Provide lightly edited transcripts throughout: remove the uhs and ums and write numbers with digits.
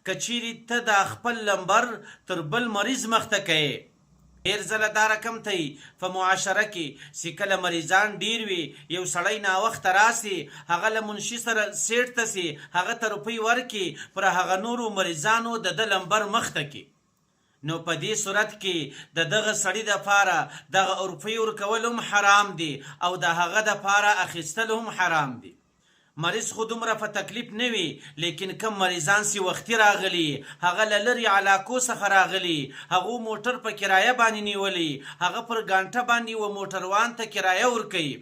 که چیرې ته دا خپل لمبر تر بل مریض مخته کوې. ډېر ځله دا رقم ته په معاشره کې چې کله مریضان ډېر وي، یو سړی ناوخته راسي، هغه له منشي سره سیټ ته سي، هغه ته روپۍ ورکړي، پر هغه نورو مریضانو د ده لمبر مخته کړي. نو په دې صورت کې د دغه سړي دپاره دغه روپۍ ورکول هم حرام دي او د هغه دپاره اخیستل هم حرام دي. مریض خو دومره په تکلیف نه وي، لیکن کم مریضان سی وختي راغلي، هغه له لرې علاقو څخه راغلي، هغو موټر په کرایه باندې نیولی، هغه پر ګانټه باندې و موټروان ته کرایه ورکوي.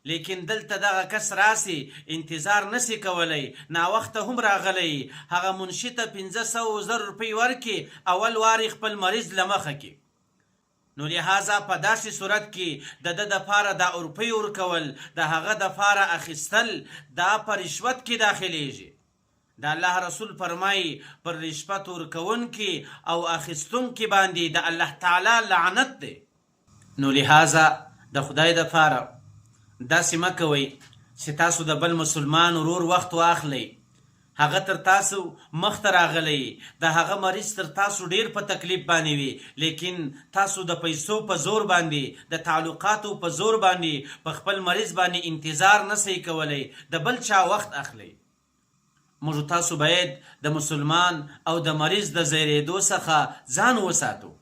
لیکن دلته دغه کس راسي، انتظار نسی کولی، ناوخته هم راغلی، هغه منشي ته 500 روپۍ ورکړي، اول واري خپل مریض له مخه کړي. نو لحاظه په داسې صورت کې د ده دپاره دا روپۍ ورکول، د هغه دپاره اخیستل، دا په رشوت کې داخلیږي. د الله رسول فرمایي پر رشوت ورکوونکي او اخیستونکي باندې د الله تعالی لعنت دی. نو لحاظه د خدای دپاره داسې مه کوئ چې تاسو د بل مسلمان ورور وخت واخلئ، هغه تر تاسو مخته راغلی، د هغه مریض تر تاسو ډیر په تکلیف باندې وي، لیکن تاسو د پیسو په زور باندې، د تعلقاتو په زور باندې په خپل مریض باندې انتظار نسی کولی، د بل چا وخت اخلئ. موږ تاسو باید د مسلمان او د مریض د زیریدو څخه ځان وساتو.